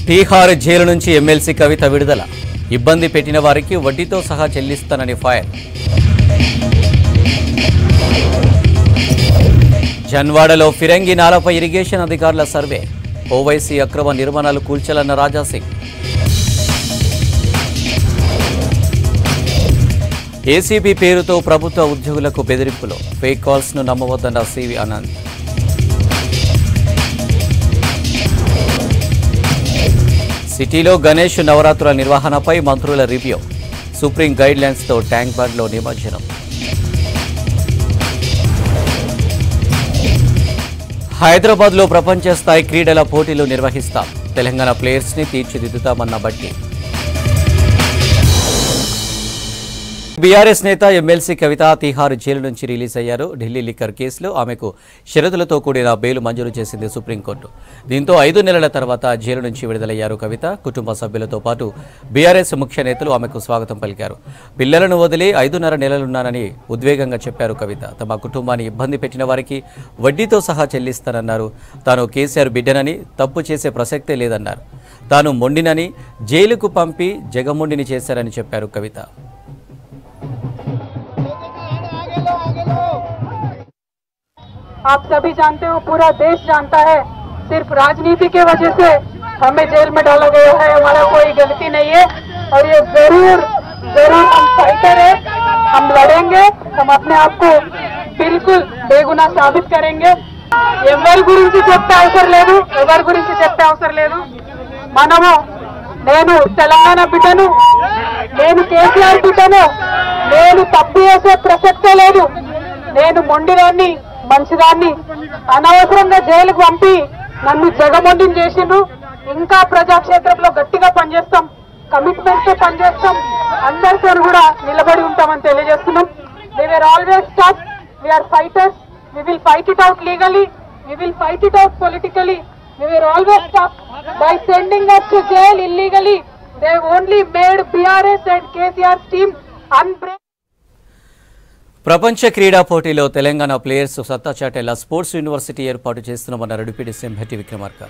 టీహార్ jail నుంచి MLC కవిత విడుదల. ఇబ్బంది పెట్టిన వారికి వడ్డీతో సహా చెల్లిస్తానని ఫైర్. జన్వాడలో ఫిరంగి నాలపై ఇరిగేషన్ అధికారుల సర్వే. ఓవైసీ అక్రమ నిర్మాణాలు కూల్చాలన్న రాజాసింగ్. ఏసీబీ పేరుతో ప్రభుత్వ ఉద్యోగులకు బెదిరింపులు. ఫేక్ కాల్స్ను నమ్మవద్దన్న సివి ఆనంద్. సిటీలో గణేష్ నవరాత్రుల నిర్వహణపై మంత్రుల రివ్యూ. సుప్రీం గైడ్ లైన్స్తో ట్యాంక్ బండ్లో నిమజ్జనం. హైదరాబాద్లో ప్రపంచ స్థాయి క్రీడల పోటీలు నిర్వహిస్తాం. తెలంగాణ ప్లేయర్స్ని తీర్చిదిద్దుతామన్న బట్టి. బీఆర్ఎస్ నేత ఎమ్మెల్సీ కవిత తిహార్ జైలు నుంచి రిలీజ్ అయ్యారు. ఢిల్లీ లిక్కర్ కేసులో ఆమెకు షరతులతో కూడిన బెయిల్ మంజూరు చేసింది సుప్రీంకోర్టు. దీంతో 5 నెలల తర్వాత జైలు నుంచి విడుదలయ్యారు కవిత. కుటుంబ సభ్యులతో పాటు బీఆర్ఎస్ ముఖ్య నేతలు ఆమెకు స్వాగతం పలికారు. పిల్లలను వదిలి 5.5 నెలలున్నానని ఉద్వేగంగా చెప్పారు కవిత. తమ కుటుంబాన్ని ఇబ్బంది పెట్టిన వారికి వడ్డీతో సహా చెల్లిస్తానన్నారు. తాను కేసీఆర్ బిడ్డనని, తప్పు చేసే ప్రసక్తే లేదన్నారు. తాను మొండినని, జైలుకు పంపి జగమొండిని చేశారని చెప్పారు కవిత. आप सभी जानते हो, पूरा देश जानता है, सिर्फ राजनीति के वजह से हमें जेल में डाला गया है. हमारा कोई गलती नहीं है और ये जरूर हम फाइटर है, हम लड़ेंगे, हम अपने आप को बिल्कुल बेगुनाह साबित करेंगे. ఎవరి గురించి చెప్పే అవసరం లేదు. మనము, నేను తెలంగాణ బిడ్డను, నేను కేసీఆర్ బిడ్డను, నేను తప్పు చేసే ప్రసక్తే లేదు. నేను మొండిదాన్ని, మంచిదాన్ని, అనవసరంగా జైలుకు పంపి నన్ను జగమొండిని చేసిండ్రు. ఇంకా ప్రజాక్షేత్రంలో గట్టిగా పనిచేస్తాం, కమిట్మెంట్ తో పనిచేస్తాం, అందరితో కూడా నిలబడి ఉంటామని తెలియజేస్తున్నాం. We were always tough, we are fighters, we will fight it out legally, we will fight it out politically. We were always tough. By sending us to jail illegally, they only made BRS and KCR's team unbrave. ప్రపంచ క్రీడా పోటీలో Telangana players సత్తా చాటేలా sports university ఏర్పాటు చేస్తున్నామన్నారు deputy CM Bhatti Vikramarka.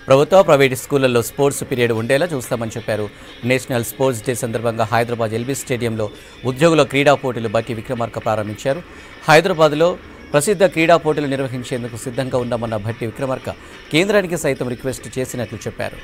ప్రభుత్వ, private స్కూళ్లలో sports period ఉండేలా చూస్తామని చెప్పారు. నేషనల్ స్పోర్ట్స్ డే సందర్భంగా హైదరాబాద్ ఎల్బీ స్టేడియంలో ఉద్యోగుల క్రీడా పోటీలు భట్టి విక్రమార్క ప్రారంభించారు. హైదరాబాద్లో ప్రసిద్ధ క్రీడా పోటీలు నిర్వహించేందుకు సిద్ధంగా ఉన్నామన్న భట్టి విక్రమార్క కేంద్రానికి సైతం రిక్వెస్ట్ చేసినట్లు చెప్పారు.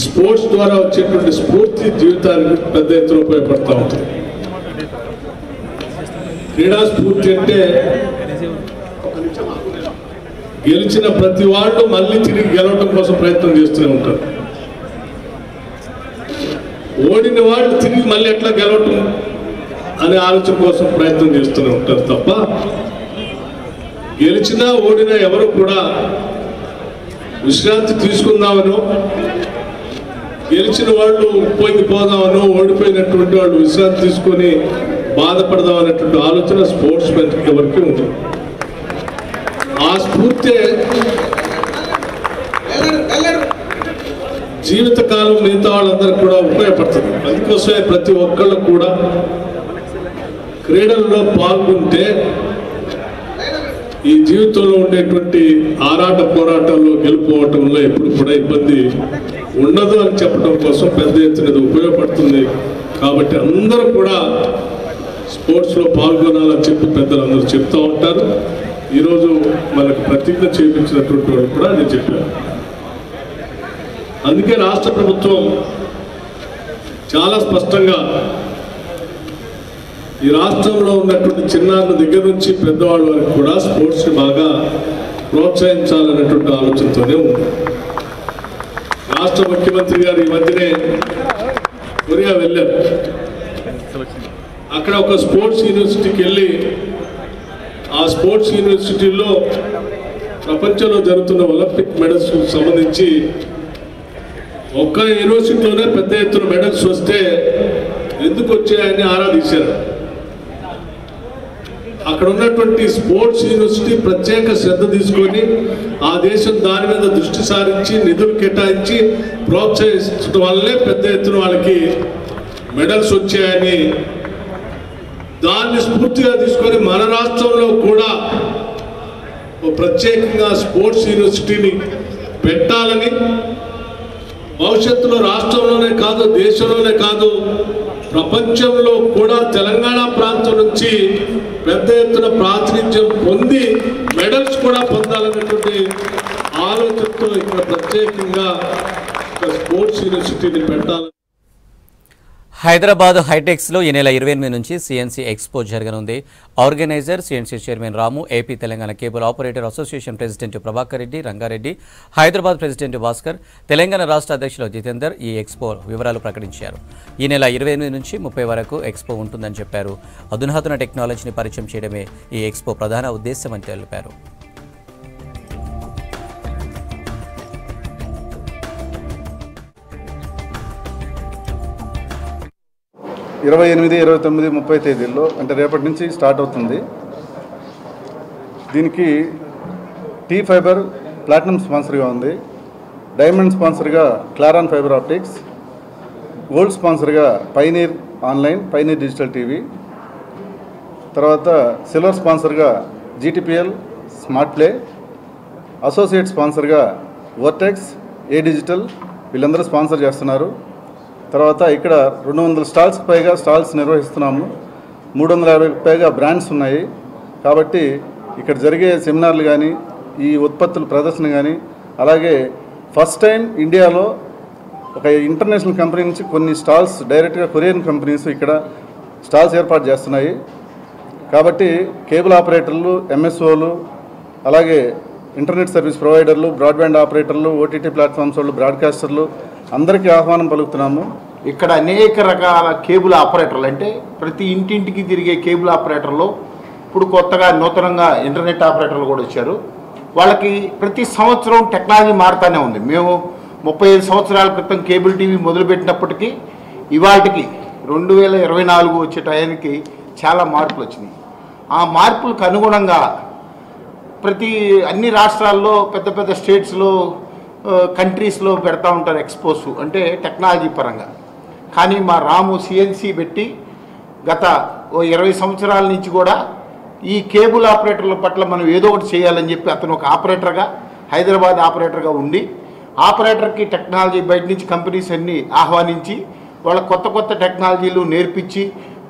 స్పోర్ట్స్ ద్వారా వచ్చేటువంటి స్ఫూర్తి జీవితానికి పెద్ద ఎత్తున ఉపయోగపడుతూ ఉంటుంది. క్రీడా స్ఫూర్తి అంటే గెలిచిన ప్రతి వాళ్ళు మళ్ళీ తిరిగి గెలవడం కోసం ప్రయత్నం చేస్తూనే ఉంటారు. ఓడిన వాళ్ళు తిరిగి మళ్ళీ ఎట్లా గెలవటం అనే ఆలోచన కోసం ప్రయత్నం చేస్తూనే ఉంటారు తప్ప గెలిచినా ఓడినా ఎవరు కూడా విశ్రాంతి తీసుకుందామనో, గెలిచిన వాళ్ళు పోదామనో, ఓడిపోయినటువంటి వాళ్ళు విశ్రాంతి తీసుకొని బాధపడదాం అనేటువంటి ఆలోచన స్పోర్ట్స్ మెన్ ఎవరికి ఉంటుంది. ఆ స్ఫూర్తి జీవితకాలం మిగతా వాళ్ళందరికీ కూడా ఉపయోగపడుతుంది. అందుకోసమే ప్రతి ఒక్కళ్ళు కూడా క్రీడల్లో పాల్గొంటే ఈ జీవితంలో ఉండేటువంటి ఆరాట పోరాటాల్లో గెలుపోవటంలో ఎప్పుడు కూడా ఇబ్బంది ఉండదు అని చెప్పడం కోసం పెద్ద ఎత్తున ఉపయోగపడుతుంది. కాబట్టి అందరూ కూడా స్పోర్ట్స్లో పాల్గొనాలని చెప్పి పెద్దలందరూ చెప్తూ ఉంటారు. ఈరోజు మనకు ప్రతిజ్ఞ చేయించినటువంటి వాళ్ళు కూడా నేను చెప్పాను. అందుకే రాష్ట్ర ప్రభుత్వం చాలా స్పష్టంగా ఈ రాష్ట్రంలో ఉన్నటువంటి చిన్నారుల దగ్గర నుంచి పెద్దవాళ్ళ వరకు కూడా స్పోర్ట్స్ని బాగా ప్రోత్సహించాలనేటువంటి ఆలోచనతోనే ఉంది. రాష్ట్ర ముఖ్యమంత్రి గారు ఈ మధ్యనే కొరియా వెళ్ళారు. అక్కడ ఒక స్పోర్ట్స్ యూనివర్సిటీకి వెళ్ళి ఆ స్పోర్ట్స్ యూనివర్సిటీలో ప్రపంచంలో జరుగుతున్న ఒలింపిక్ మెడల్స్ సంబంధించి ఒక్క యూనివర్సిటీలోనే పెద్ద ఎత్తున మెడల్స్ వస్తే ఎందుకు వచ్చాయని ఆరా తీశారు. అక్కడ ఉన్నటువంటి స్పోర్ట్స్ యూనివర్సిటీ ప్రత్యేక శ్రద్ధ తీసుకొని ఆ దేశం దాని మీద దృష్టి సారించి నిధులు కేటాయించి ప్రోత్సహించడం వల్లే పెద్ద ఎత్తున వాళ్ళకి మెడల్స్ వచ్చాయని దాన్ని స్ఫూర్తిగా తీసుకొని మన రాష్ట్రంలో కూడా ప్రత్యేకంగా స్పోర్ట్స్ యూనివర్సిటీని పెట్టాలని, భవిష్యత్తులో రాష్ట్రంలోనే కాదు దేశంలోనే కాదు ప్రపంచంలో కూడా తెలంగాణ ప్రాంతం నుంచి పెద్ద ఎత్తున ప్రాతినిధ్యం పొంది మెడల్స్ కూడా పొందాలనేటువంటి ఆలోచనతో ఇక్కడ ప్రత్యేకంగా స్పోర్ట్స్ యూనివర్సిటీని పెట్టాలని. హైదరాబాద్ హైటెక్స్లో ఈ నెల 28 నుంచి సిఎన్సీ ఎక్స్పో జరగనుంది. Organiser CNC chairman Ramu, AP Telangana cable operator association president Prabhakar Reddy, Rangareddy, Hyderabad president Bhaskar, Telangana రాష్ట్ర అధ్యక్షులు జితేందర్ ఈ ఎక్స్పో వివరాలు ప్రకటించారు. ఈ నెల 28 నుంచి 30 వరకు ఎక్స్పో ఉంటుందని చెప్పారు. అధునాతన టెక్నాలజీని పరిచయం చేయడమే ఈ ఎక్స్పో ప్రధాన ఉద్దేశమని తెలిపారు. 28, 29, 30 తేదీల్లో అంటే రేపటి నుంచి స్టార్ట్ అవుతుంది. దీనికి టీ ఫైబర్ ప్లాటినం స్పాన్సర్గా ఉంది, డైమండ్ స్పాన్సర్గా క్లారాన్ ఫైబర్ ఆప్టిక్స్, గోల్డ్ స్పాన్సర్గా pioneer online, pioneer digital TV, తర్వాత సిల్వర్ స్పాన్సర్గా జీటీపీఎల్ స్మార్ట్ ప్లే, అసోసియేట్ స్పాన్సర్గా వర్టెక్స్, ఏ డిజిటల్, వీళ్ళందరూ స్పాన్సర్ చేస్తున్నారు. తర్వాత ఇక్కడ 200 స్టాల్స్కి పైగా స్టాల్స్ నిర్వహిస్తున్నాము. 350కి పైగా బ్రాండ్స్ ఉన్నాయి. కాబట్టి ఇక్కడ జరిగే సెమినార్లు కానీ, ఈ ఉత్పత్తుల ప్రదర్శన కానీ, అలాగే ఫస్ట్ టైం ఇండియాలో ఒక ఇంటర్నేషనల్ కంపెనీ నుంచి కొన్ని స్టాల్స్ డైరెక్ట్గా కొరియన్ కంపెనీస్ ఇక్కడ స్టాల్స్ ఏర్పాటు చేస్తున్నాయి. కాబట్టి కేబుల్ ఆపరేటర్లు, ఎంఎస్ఓలు, అలాగే ఇంటర్నెట్ సర్వీస్ ప్రొవైడర్లు, బ్రాడ్బ్యాండ్ ఆపరేటర్లు, ఓటీటీ ప్లాట్ఫామ్స్ వాళ్ళు, బ్రాడ్కాస్టర్లు అందరికీ ఆహ్వానం పలుకుతున్నాము. ఇక్కడ అనేక రకాల కేబుల్ ఆపరేటర్లు, అంటే ప్రతి ఇంటింటికి తిరిగే కేబుల్ ఆపరేటర్లు, ఇప్పుడు కొత్తగా నూతనంగా ఇంటర్నెట్ ఆపరేటర్లు కూడా వచ్చారు. వాళ్ళకి ప్రతి సంవత్సరం టెక్నాలజీ మారుతూనే ఉంది. మేము 35 సంవత్సరాల క్రితం కేబుల్ టీవీ మొదలుపెట్టినప్పటికీ ఇవాటికి 2024 వచ్చే టయానికి చాలా మార్పులు వచ్చినాయి. ఆ మార్పులకు అనుగుణంగా అన్ని రాష్ట్రాల్లో, పెద్ద పెద్ద స్టేట్స్లో, కంట్రీస్లో పెడతా ఉంటారు ఎక్స్పోస్, అంటే టెక్నాలజీ పరంగా. కానీ మా రాము సిఎన్సీ పెట్టి గత 20 సంవత్సరాల నుంచి కూడా ఈ కేబుల్ ఆపరేటర్ల పట్ల మనం ఏదో ఒకటి చేయాలని చెప్పి అతను ఒక ఆపరేటర్గా, హైదరాబాద్ ఆపరేటర్గా ఉండి, ఆపరేటర్కి టెక్నాలజీ బయట నుంచి కంపెనీస్ అన్నీ ఆహ్వానించి వాళ్ళ కొత్త కొత్త టెక్నాలజీలు నేర్పించి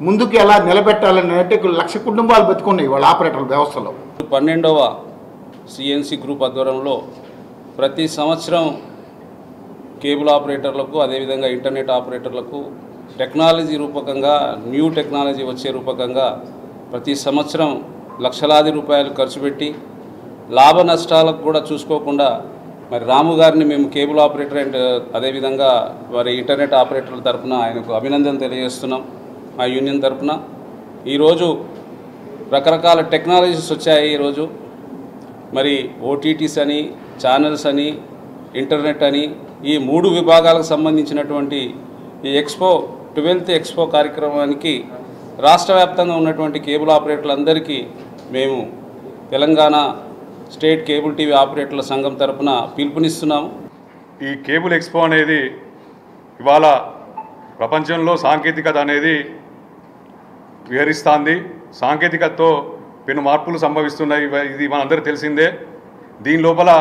ముందుకు ఎలా నిలబెట్టాలని, అంటే 1,00,000 కుటుంబాలు బతుకున్నాయి వాళ్ళ ఆపరేటర్ల వ్యవస్థలో. 12వ సిఎన్సీ గ్రూప్ ఆధ్వర్యంలో ప్రతి సంవత్సరం కేబుల్ ఆపరేటర్లకు, అదేవిధంగా ఇంటర్నెట్ ఆపరేటర్లకు టెక్నాలజీ రూపకంగా, న్యూ టెక్నాలజీ వచ్చే రూపకంగా ప్రతి సంవత్సరం లక్షలాది రూపాయలు ఖర్చు పెట్టి లాభ నష్టాలకు కూడా చూసుకోకుండా మరి రాము గారిని మేము కేబుల్ ఆపరేటర్ అండ్ అదేవిధంగా వారి ఇంటర్నెట్ ఆపరేటర్ల తరఫున ఆయనకు అభినందన తెలియజేస్తున్నాం. మా యూనియన్ తరఫున ఈరోజు రకరకాల టెక్నాలజీస్ వచ్చాయి. ఈరోజు మరి ఓటీటీస్ అని, ఛానల్స్ అని, ఇంటర్నెట్ అని, ఈ 3 విభాగాలకు సంబంధించినటువంటి ఈ ఎక్స్పో 12th ఎక్స్పో కార్యక్రమానికి రాష్ట్ర వ్యాప్తంగా ఉన్నటువంటి కేబుల్ ఆపరేటర్లందరికీ మేము తెలంగాణ స్టేట్ కేబుల్ టీవీ ఆపరేటర్ల సంఘం తరఫున పిలుపునిస్తున్నాము. ఈ కేబుల్ ఎక్స్పో అనేది ఇవాళ ప్రపంచంలో సాంకేతికత అనేది విహరిస్తుంది. సాంకేతికతతో పెను మార్పులు సంభవిస్తున్నాయి. ఇది మనందరికీ తెలిసిందే. దీని లోపల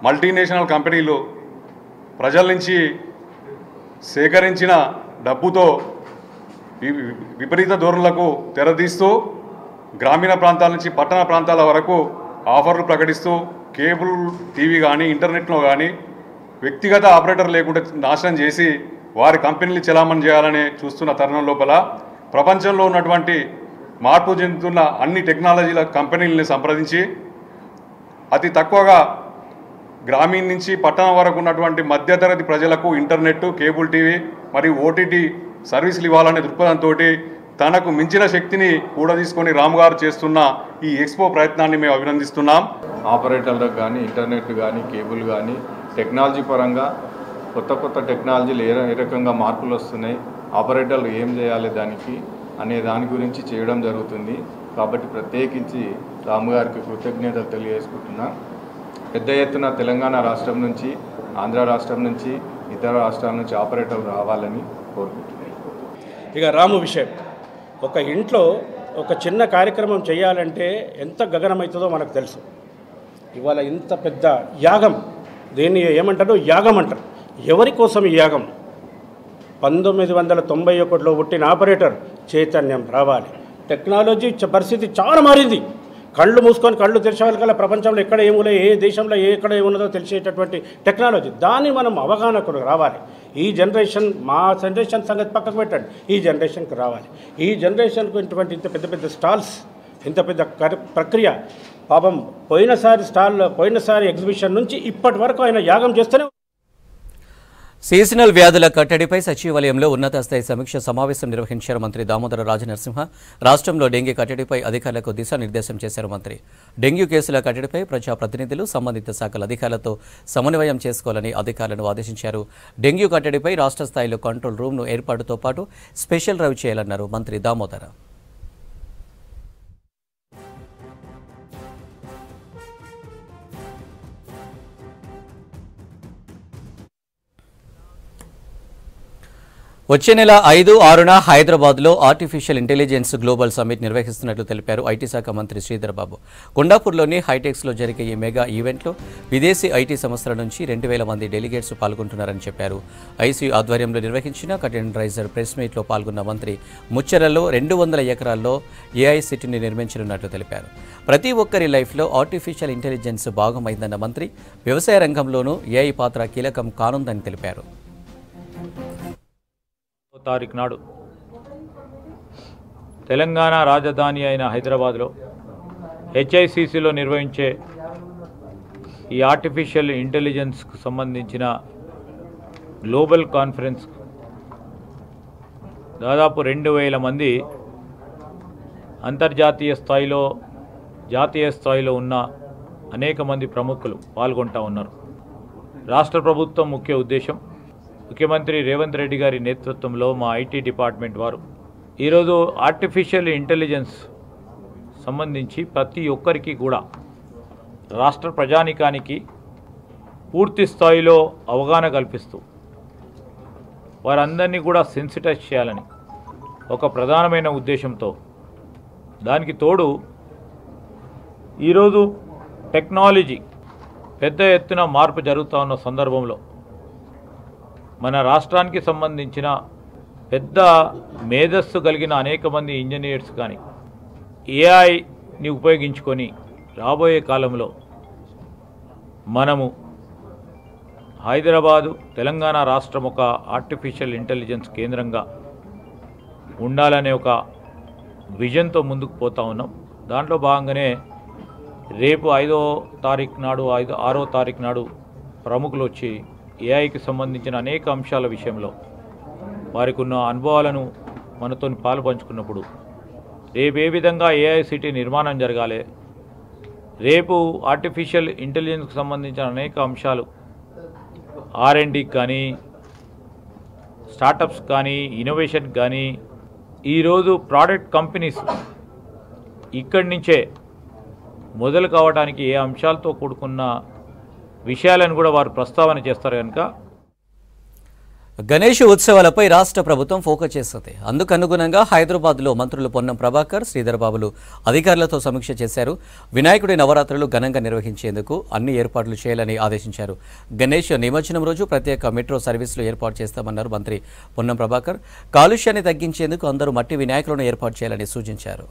మల్టీనేషనల్ కంపెనీలు ప్రజల నుంచి సేకరించిన డబ్బుతో విపరీత ధోరణులకు తెరదీస్తూ గ్రామీణ ప్రాంతాల నుంచి పట్టణ ప్రాంతాల వరకు ఆఫర్లు ప్రకటిస్తూ కేబుల్ టీవీ కానీ, ఇంటర్నెట్లో కానీ వ్యక్తిగత ఆపరేటర్ లేకుండా నాశనం చేసి వారి కంపెనీలు చలామణి చేయాలని చూస్తున్న తరుణం లోపల ప్రపంచంలో ఉన్నటువంటి మార్పు చెందుతున్న అన్ని టెక్నాలజీల కంపెనీలని సంప్రదించి అతి తక్కువగా గ్రామీణ నుంచి పట్టణం వరకు ఉన్నటువంటి మధ్యతరగతి ప్రజలకు ఇంటర్నెట్, కేబుల్ టీవీ మరియు ఓటీటీ సర్వీసులు ఇవ్వాలనే దృక్పథంతో తనకు మించిన శక్తిని కూడా తీసుకొని రాము గారు చేస్తున్న ఈ ఎక్స్పో ప్రయత్నాన్ని మేము అభినందిస్తున్నాం. ఆపరేటర్లకు కానీ ఇంటర్నెట్ కానీ కేబుల్ కానీ టెక్నాలజీ పరంగా కొత్త టెక్నాలజీలు ఏ రకంగా మార్పులు వస్తున్నాయి, ఆపరేటర్లు ఏం చేయాలి దానికి అనే దాని గురించి చేయడం జరుగుతుంది. కాబట్టి ప్రత్యేకించి రాము గారికి కృతజ్ఞతలు తెలియజేసుకుంటున్నా. పెద్ద ఎత్తున తెలంగాణ రాష్ట్రం నుంచి, ఆంధ్ర రాష్ట్రం నుంచి, ఇతర రాష్ట్రాల నుంచి ఆపరేటర్లు రావాలని కోరుకుంటున్నాను. ఇక రాము విషయం, ఒక ఇంట్లో ఒక చిన్న కార్యక్రమం చేయాలంటే ఎంత గగనమవుతుందో మనకు తెలుసు. ఇవాళ ఇంత పెద్ద యాగం, దీన్ని ఏమంటారు, యాగం అంటారు. ఎవరి కోసం ఈ యాగం? 1991లో పుట్టిన ఆపరేటర్ చైతన్యం రావాలి. టెక్నాలజీ పరిస్థితి చాలా మారింది. కళ్ళు మూసుకొని కళ్ళు తెరిచేవాళ్ళకల్లా ప్రపంచంలో ఎక్కడ ఏములే, ఏ దేశంలో ఎక్కడ ఏమున్నదో తెలిసేటటువంటి టెక్నాలజీ, దాన్ని మనం అవగాహనకు రావాలి. ఈ జనరేషన్, మా జనరేషన్ సంగతి పక్కకు పెట్టండి, ఈ జనరేషన్కి రావాలి. ఈ జనరేషన్కు ఇటువంటి ఇంత పెద్ద స్టాల్స్, ఇంత పెద్ద ప్రక్రియ పాపం పోయినసారి ఎగ్జిబిషన్ నుంచి ఇప్పటి వరకు ఆయన యాగం చేస్తూనే. సీజనల్ వ్యాధుల కట్టడిపై సచివాలయంలో ఉన్నత స్థాయి సమీక్ష సమావేశం నిర్వహించారు మంత్రి దామోదర రాజనరసింహ. రాష్ట్రంలో డెంగీ కట్టడిపై అధికారులకు దిశానిర్దేశం చేశారు మంత్రి. డెంగ్యూ కేసుల కట్టడిపై ప్రజాప్రతినిధులు సంబంధిత శాఖల అధికారులతో సమన్వయం చేసుకోవాలని అధికారులను ఆదేశించారు. డెంగ్యూ కట్టడిపై రాష్ట్ర స్థాయిలో కంట్రోల్ రూమ్ను ఏర్పాటుతో పాటు స్పెషల్ డ్రైవ్ చేయాలన్నారు మంత్రి దామోదర. వచ్చే నెల 5, 6న హైదరాబాద్లో ఆర్టిఫిషియల్ ఇంటెలిజెన్స్ గ్లోబల్ సమ్మిట్ నిర్వహిస్తున్నట్లు తెలిపారు ఐటీ శాఖ మంత్రి శ్రీధర్ బాబు. కొండాపూర్లోని హైటెక్స్లో జరిగే ఈ మెగా ఈవెంట్లో విదేశీ ఐటీ సంస్థల నుంచి 2000 మంది డెలిగేట్స్ పాల్గొంటున్నారని చెప్పారు. ఐసీయూ ఆధ్వర్యంలో నిర్వహించిన కటెండ్ రైజర్ ప్రెస్ మీట్లో పాల్గొన్న మంత్రి ముచ్చెరలో 200 ఎకరాల్లో ఏఐ సిటీని నిర్మించనున్నట్లు తెలిపారు. ప్రతి ఒక్కరి లైఫ్లో ఆర్టిఫిషియల్ ఇంటెలిజెన్స్ భాగమైందన్న మంత్రి వ్యవసాయ రంగంలోనూ ఏఐ పాత్ర కీలకం కానుందని తెలిపారు. తారీఖు నాడు తెలంగాణ రాజధాని అయిన హైదరాబాద్లో హెచ్ఐసిసిలో నిర్వహించే ఈ ఆర్టిఫిషియల్ ఇంటెలిజెన్స్కు సంబంధించిన గ్లోబల్ కాన్ఫరెన్స్ దాదాపు 2000 మంది అంతర్జాతీయ స్థాయిలో, జాతీయ స్థాయిలో ఉన్న అనేక మంది ప్రముఖులు పాల్గొంటూ ఉన్నారు. రాష్ట్ర ప్రభుత్వం ముఖ్య ఉద్దేశం, ముఖ్యమంత్రి రేవంత్ రెడ్డి గారి నేతృత్వంలో మా ఐటీ డిపార్ట్మెంట్ వారు ఈరోజు ఆర్టిఫిషియల్ ఇంటెలిజెన్స్ సంబంధించి ప్రతి ఒక్కరికి కూడా రాష్ట్ర ప్రజానికానికి పూర్తి స్థాయిలో అవగాహన కల్పిస్తూ వారందరినీ కూడా సెన్సిటైజ్ చేయాలని ఒక ప్రధానమైన ఉద్దేశంతో, దానికి తోడు ఈరోజు టెక్నాలజీ పెద్ద ఎత్తున మార్పు జరుగుతూ ఉన్న సందర్భంలో మన రాష్ట్రానికి సంబంధించిన పెద్ద మేధస్సు కలిగిన అనేక మంది ఇంజనీర్స్ కానీ ఏఐని ఉపయోగించుకొని రాబోయే కాలంలో మనము హైదరాబాదు, తెలంగాణ రాష్ట్రం ఒక ఆర్టిఫిషియల్ ఇంటెలిజెన్స్ కేంద్రంగా ఉండాలనే ఒక విజన్తో ముందుకు పోతా ఉన్నాం. దాంట్లో భాగంగానే రేపు 5వ తారీఖు నాడు, 6వ తారీఖు నాడు ప్రముఖులు వచ్చి ఏఐకి సంబంధించిన అనేక అంశాల విషయంలో వారికి ఉన్న అనుభవాలను మనతో పాలు పంచుకున్నప్పుడు రేపు ఏ విధంగా ఏఐ సిటీ నిర్మాణం జరగాలి, రేపు ఆర్టిఫిషియల్ ఇంటెలిజెన్స్కి సంబంధించిన అనేక అంశాలు R&Dకి కానీ, స్టార్టప్స్ కానీ, ఇన్నోవేషన్ కానీ, ఈరోజు ప్రోడక్ట్ కంపెనీస్ ఇక్కడి నుంచే మొదలు కావడానికి ఏ అంశాలతో కూడుకున్న విషయాలను కూడా వారు ప్రస్తావన చేస్తారు. కనుక గణేష్ ఉత్సవాలపై రాష్ట్ర ప్రభుత్వం ఫోకస్ చేస్తుంది. అందుకు అనుగుణంగా హైదరాబాద్లో మంత్రులు పొన్నం ప్రభాకర్, శ్రీధర్ బాబులు అధికారులతో సమీక్ష చేశారు. వినాయకుడి నవరాత్రులు ఘనంగా నిర్వహించేందుకు అన్ని ఏర్పాట్లు చేయాలని ఆదేశించారు. గణేష్ నిమజ్జనం రోజు ప్రత్యేక మెట్రో సర్వీసులు ఏర్పాటు చేస్తామన్నారు మంత్రి పొన్నం ప్రభాకర్. కాలుష్యాన్ని తగ్గించేందుకు అందరూ మట్టి వినాయకులను ఏర్పాటు చేయాలని సూచించారు.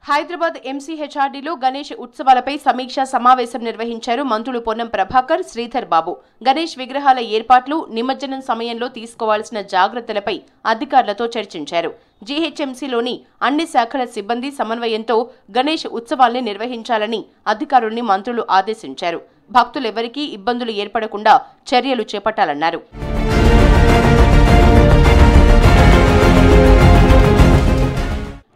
హైదరాబాద్ ఎంసీహెచ్ఆర్డీలో గణేష్ ఉత్సవాలపై సమీక్షా సమావేశం నిర్వహించారు మంత్రులు పొన్నం ప్రభాకర్, శ్రీధర్ బాబు. గణేష్ విగ్రహాల ఏర్పాట్లు, నిమజ్జనం సమయంలో తీసుకోవాల్సిన జాగ్రత్తలపై అధికారులతో చర్చించారు. జీహెచ్ఎంసీలోని అన్ని శాఖల సిబ్బంది సమన్వయంతో గణేష్ ఉత్సవాల్ని నిర్వహించాలని అధికారుల్ని మంత్రులు ఆదేశించారు. భక్తులెవరికీ ఇబ్బందులు ఏర్పడకుండా చర్యలు చేపట్టాలన్నారు.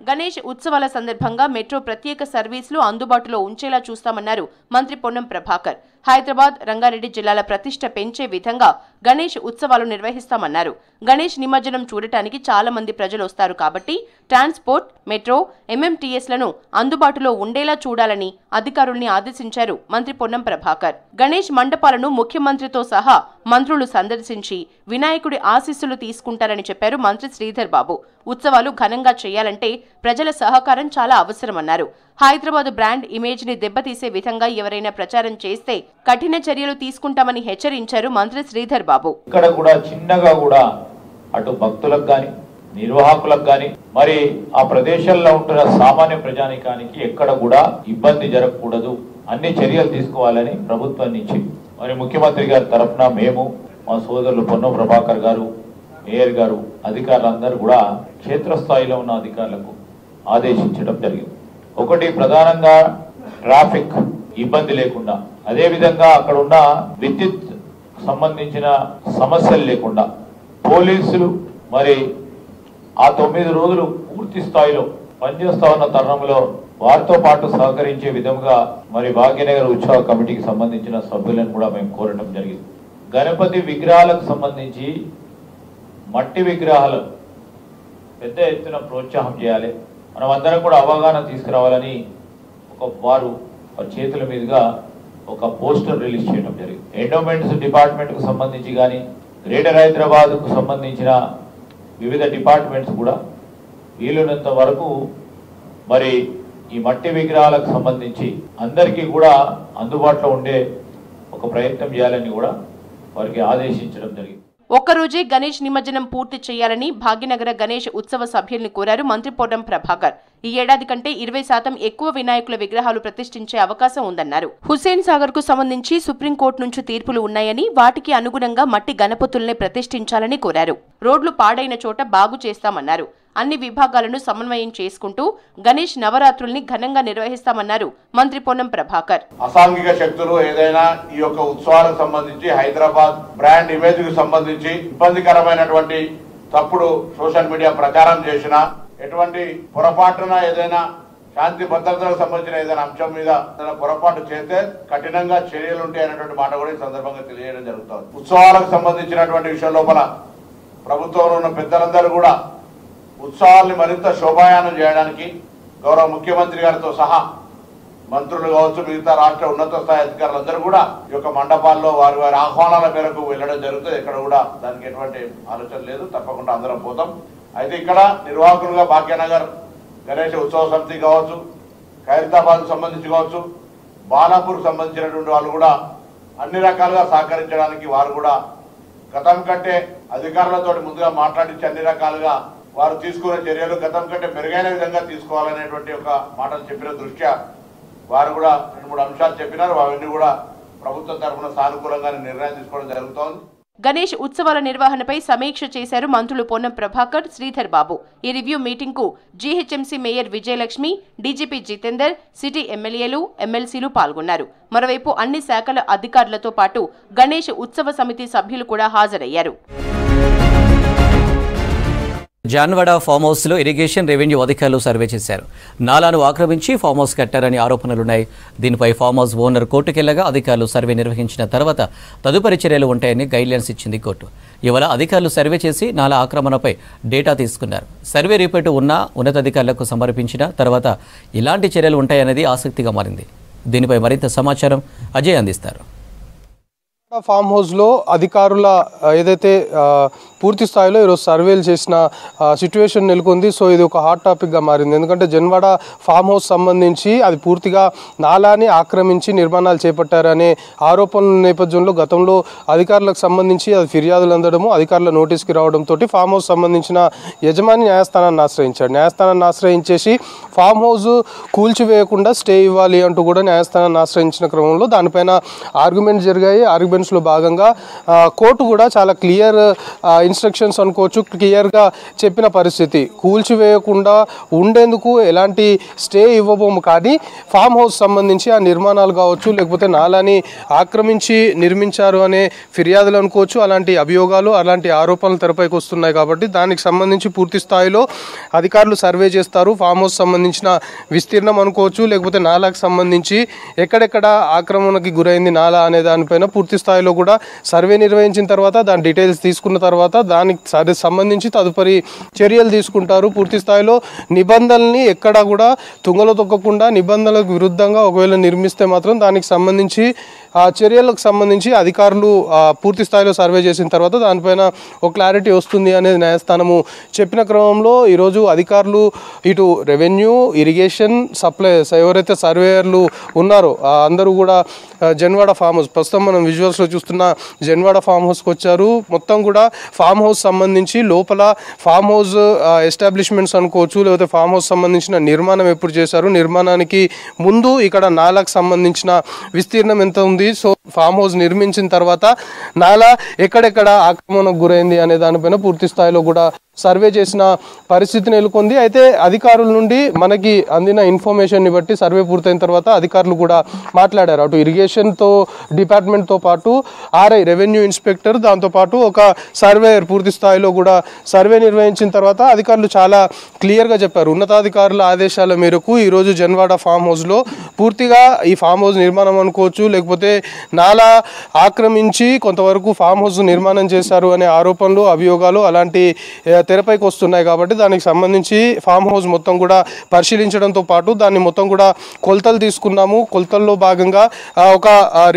గణేష్ ఉత్సవాల సందర్భంగా మెట్రో ప్రత్యేక సర్వీసులు అందుబాటులో ఉంచేలా చూస్తామన్నారు మంత్రి పొన్నం ప్రభాకర్. హైదరాబాద్, రంగారెడ్డి జిల్లాల ప్రతిష్ట పెంచే విధంగా గణేష్ ఉత్సవాలు నిర్వహిస్తామన్నారు. గణేష్ నిమజ్జనం చూడటానికి చాలా మంది ప్రజలు వస్తారు కాబట్టి ట్రాన్స్పోర్ట్, మెట్రో, ఎంఎంటీఎస్లను అందుబాటులో ఉండేలా చూడాలని అధికారుల్ని ఆదేశించారు మంత్రి పొన్నం ప్రభాకర్. గణేష్ మండపాలను ముఖ్యమంత్రితో సహా మంత్రులు సందర్శించి వినాయకుడి ఆశీస్సులు తీసుకుంటారని చెప్పారు మంత్రి శ్రీధర్ బాబు. ఉత్సవాలు ఘనంగా చేయాలంటే ప్రజల సహకారం చాలా అవసరమన్నారు. హైదరాబాద్ బ్రాండ్ ఇమేజ్ ని దెబ్బతీసే విధంగా ఎవరైనా ప్రచారం చేస్తే కఠిన చర్యలు తీసుకుంటామని హెచ్చరించారు మంత్రి శ్రీధర్ బాబు. ఇక్కడ కూడా చిన్నగా కూడా అటు భక్తులకు గాని, నిర్వాహకులకు గాని, మరి ఆ ప్రదేశాల్లో ఉంటున్న సామాన్య ప్రజానికానికి ఎక్కడ కూడా ఇబ్బంది జరగకూడదు, అన్ని చర్యలు తీసుకోవాలని ప్రభుత్వం నుంచి మరి ముఖ్యమంత్రి గారి తరఫున మేము, మా సోదరులు పొన్నం ప్రభాకర్ గారు, మేయర్ గారు, అధికారులందరూ కూడా క్షేత్రస్థాయిలో ఉన్న అధికారులకు ఆదేశించడం జరిగింది. ఒకటి, ప్రధానంగా ట్రాఫిక్ ఇబ్బంది లేకుండా, అదే విధంగా అక్కడ ఉన్న విద్యుత్ సంబంధించిన సమస్యలు లేకుండా పోలీసులు మరి ఆ 9 రోజులు పూర్తి స్థాయిలో పనిచేస్తా ఉన్న తరుణంలో వారితో పాటు సహకరించే విధంగా మరి భాగ్యనగర్ ఉత్సవ కమిటీకి సంబంధించిన సభ్యులను కూడా మేము కోరడం జరిగింది. గణపతి విగ్రహాలకు సంబంధించి మట్టి విగ్రహాలు పెద్ద ఎత్తున ప్రోత్సాహం చేయాలి, మనం అందరం కూడా అవగాహన తీసుకురావాలని వారి చేతుల మీదుగా ఒక పోస్టర్ రిలీజ్ చేయడం జరిగింది. ఎండోమెంట్స్ డిపార్ట్మెంట్కు సంబంధించి కానీ, గ్రేటర్ హైదరాబాద్కు సంబంధించిన వివిధ డిపార్ట్మెంట్స్ కూడా వీలున్నంత వరకు మరి ఈ మట్టి విగ్రహాలకు సంబంధించి అందరికీ కూడా అందుబాటులో ఉండే ఒక ప్రయత్నం చేయాలని కూడా వారికి ఆదేశించడం జరిగింది. ఒక్కరోజే గణేష్ నిమజ్జనం పూర్తి చేయాలని భాగ్యనగర గణేష్ ఉత్సవ సభ్యుల్ని కోరారు మంత్రి పొన్నం ప్రభాకర్. ఈ ఏడాది కంటే 20% ఎక్కువ వినాయకుల విగ్రహాలు ప్రతిష్ఠించే అవకాశం ఉందన్నారు. హుస్సేన్ సాగర్ కు సంబంధించి సుప్రీంకోర్టు నుంచి తీర్పులు ఉన్నాయని, వాటికి అనుగుణంగా మట్టి గణపతుల్ని ప్రతిష్ఠించాలని కోరారు. రోడ్లు పాడైన చోట బాగు చేస్తామన్నారు. అన్ని విభాగాలను సమన్వయం చేసుకుంటూ గణేష్ నవరాత్రుల్ని ఘనంగా నిర్వహిస్తామన్నారు మంత్రి పొన్నం ప్రభాకర్. అసాంఘిక శక్తులు ఏదైనా ఈ యొక్క ఉత్సవాలకు సంబంధించి హైదరాబాద్ బ్రాండ్ ఇమేజ్ కు సంబంధించి ఇబ్బందికరమైనటువంటి తప్పుడు సోషల్ మీడియా ప్రచారం చేసిన, ఎటువంటి పొరపాటున ఏదైనా శాంతి భద్రతలకు సంబంధించిన ఏదైనా అంశం మీద పొరపాటు చేస్తే కఠినంగా చర్యలు ఉంటాయనేటువంటి మాట కూడా ఈ సందర్భంగా తెలియజేయడం జరుగుతుంది. ఉత్సవాలకు సంబంధించినటువంటి విషయం లోపల ప్రభుత్వంలో ఉన్న పెద్దలందరూ కూడా ఉత్సవాల్ని మరింత శోభాయానం చేయడానికి గౌరవ ముఖ్యమంత్రి గారితో సహా మంత్రులు కావచ్చు, మిగతా రాష్ట్ర ఉన్నత స్థాయి అధికారులందరూ కూడా ఈ యొక్క మండపాల్లో వారి వారి ఆహ్వానాల మేరకు వెళ్ళడం జరుగుతుంది. ఇక్కడ కూడా దానికి ఎటువంటి ఆలోచన లేదు, తప్పకుండా అందరం పోతాం. అయితే ఇక్కడ నిర్వాహకులుగా భాగ్యనగర్ గణేష్ ఉత్సవ సమితి కావచ్చు, ఖైరతాబాద్ సంబంధించి కావచ్చు, బాలాపూర్ సంబంధించినటువంటి వాళ్ళు కూడా అన్ని రకాలుగా సహకరించడానికి వారు కూడా గతం కంటే అధికారులతో ముందుగా మాట్లాడించి అన్ని రకాలుగా వారు తీసుకునే చర్యలు గతం కంటే మెరుగైన విధంగా తీసుకోవాలనేటువంటి ఒక మాటలు చెప్పిన దృష్ట్యా వారు కూడా 2-3 అంశాలు చెప్పినారు. అవన్నీ కూడా ప్రభుత్వం తరఫున సానుకూలంగా నిర్ణయం తీసుకోవడం జరుగుతోంది. గణేష్ ఉత్సవాల నిర్వహణపై సమీక్ష చేశారు మంత్రులు పొన్నం ప్రభాకర్, శ్రీధర్ బాబు. ఈ రివ్యూ మీటింగ్ కు GHMC mayor Vijayalakshmi, DGP Jitender, city ఎమ్మెల్యేలు, ఎమ్మెల్సీలు పాల్గొన్నారు. మరోవైపు అన్ని శాఖల అధికారులతో పాటు గణేష్ ఉత్సవ సమితి సభ్యులు కూడా హాజరయ్యారు. జాన్వాడ ఫామ్ హౌస్లో ఇరిగేషన్ రెవెన్యూ అధికారులు సర్వే చేశారు. నాలాను ఆక్రమించి ఫామ్ హౌస్ కట్టారని ఆరోపణలున్నాయి. దీనిపై ఫామ్ హౌస్ ఓనర్ కోర్టుకెళ్లగా అధికారులు సర్వే నిర్వహించిన తర్వాత తదుపరి చర్యలు ఉంటాయని గైడ్లైన్స్ ఇచ్చింది కోర్టు. ఇవాళ అధికారులు సర్వే చేసి నాలా ఆక్రమణపై డేటా తీసుకున్నారు. సర్వే రిపోర్టు ఉన్న ఉన్నతాధికారులకు సమర్పించిన తర్వాత ఎలాంటి చర్యలు ఉంటాయనేది ఆసక్తిగా మారింది. దీనిపై మరింత సమాచారం అజయ్ అందిస్తారు. ఫామ్ హౌస్లో అధికారుల ఏదైతే పూర్తి స్థాయిలో ఈరోజు సర్వేలు చేసిన సిచ్యువేషన్ నెలకొంది. సో ఇది ఒక హాట్ టాపిక్గా మారింది. ఎందుకంటే జన్వాడ ఫామ్ హౌస్ సంబంధించి అది పూర్తిగా నాలాని ఆక్రమించి నిర్మాణాలు చేపట్టారనే ఆరోపణల నేపథ్యంలో గతంలో అధికారులకు సంబంధించి అది ఫిర్యాదులు అందడము అధికారుల నోటీస్కి రావడంతో ఫామ్ హౌస్ సంబంధించిన యజమాని న్యాయస్థానాన్ని ఆశ్రయించాడు. న్యాయస్థానాన్ని ఆశ్రయించేసి ఫామ్ హౌస్ కూల్చివేయకుండా స్టే ఇవ్వాలి అంటూ కూడా న్యాయస్థానాన్ని ఆశ్రయించిన క్రమంలో దానిపైన ఆర్గ్యుమెంట్ జరిగాయి. ఆర్గ్యుమెంట్స్లో భాగంగా కోర్టు కూడా చాలా క్లియర్ ఇన్స్ట్రక్షన్స్ అనుకోవచ్చు, క్లియర్గా చెప్పిన పరిస్థితి. కూల్చివేయకుండా ఉండేందుకు ఎలాంటి స్టే ఇవ్వబోము, కానీ ఫామ్ హౌస్ సంబంధించి ఆ నిర్మాణాలు కావచ్చు, లేకపోతే నాలాని ఆక్రమించి నిర్మించారు అనే ఫిర్యాదులు అనుకోవచ్చు, అలాంటి అభియోగాలు అలాంటి ఆరోపణలు తెరపైకి వస్తున్నాయి. కాబట్టి దానికి సంబంధించి పూర్తి స్థాయిలో అధికారులు సర్వే చేస్తారు. ఫామ్ హౌస్ సంబంధించిన విస్తీర్ణం అనుకోవచ్చు, లేకపోతే నాలాకు సంబంధించి ఎక్కడెక్కడ ఆక్రమణకి గురైంది నాలా అనే దానిపైన పూర్తి స్థాయిలో కూడా సర్వే నిర్వహించిన తర్వాత దాని డీటెయిల్స్ తీసుకున్న తర్వాత దానికి సంబంధించి తదుపరి చర్యలు తీసుకుంటారు. పూర్తి స్థాయిలో నిబంధనల్ని ఎక్కడా కూడా తుంగలో తొక్కకుండా నిబంధనలకు విరుద్ధంగా ఒకవేళ నిర్మిస్తే మాత్రం దానికి సంబంధించి ఆ చర్యలకు సంబంధించి అధికారులు పూర్తి స్థాయిలో సర్వే చేసిన తర్వాత దానిపైన ఒక క్లారిటీ వస్తుంది అనేది న్యాయస్థానము చెప్పిన క్రమంలో ఈరోజు అధికారులు ఇటు రెవెన్యూ, ఇరిగేషన్, సప్లైస్ ఎవరైతే సర్వేయర్లు ఉన్నారో అందరూ కూడా జన్వాడ ఫామ్ హౌస్, ప్రస్తుతం మనం విజువల్స్లో చూస్తున్న జన్వాడ ఫామ్ హౌస్కి వచ్చారు. మొత్తం కూడా ఫామ్ హౌస్ సంబంధించి లోపల ఫామ్ హౌస్ ఎస్టాబ్లిష్మెంట్స్ అనుకోవచ్చు, లేకపోతే ఫామ్ హౌస్ సంబంధించిన నిర్మాణం ఎప్పుడు చేశారు, నిర్మాణానికి ముందు ఇక్కడ నాలాకు సంబంధించిన విస్తీర్ణం ఎంత ఉంది, సో ఫామ్ హౌస్ నిర్మించిన తర్వాత నాలా ఎక్కడెక్కడ ఆక్రమణకు గురైంది అనే దానిపైన పూర్తి స్థాయిలో కూడా సర్వే చేసిన పరిస్థితి నెలకొంది. అయితే అధికారుల నుండి మనకి అందిన ఇన్ఫర్మేషన్ని బట్టి సర్వే పూర్తయిన తర్వాత అధికారులు కూడా మాట్లాడారు. అటు ఇరిగేషన్తో డిపార్ట్మెంట్తో పాటు ఆర్ఐ రెవెన్యూ ఇన్స్పెక్టర్, దాంతోపాటు ఒక సర్వేయర్ పూర్తి స్థాయిలో కూడా సర్వే నిర్వహించిన తర్వాత అధికారులు చాలా క్లియర్గా చెప్పారు. ఉన్నతాధికారుల ఆదేశాల మేరకు ఈరోజు జన్వాడ ఫామ్ హౌస్లో పూర్తిగా ఈ ఫామ్ హౌస్ నిర్మాణం అనుకోవచ్చు, లేకపోతే నాలా ఆక్రమించి కొంతవరకు ఫామ్ హౌస్ నిర్మాణం చేశారు అనే ఆరోపణలు, అభియోగాలు అలాంటి తెరపైకి వస్తున్నాయి. కాబట్టి దానికి సంబంధించి ఫామ్ హౌస్ మొత్తం కూడా పరిశీలించడంతో పాటు దాన్ని మొత్తం కూడా కొలతలు తీసుకున్నాము. కొలతల్లో భాగంగా ఒక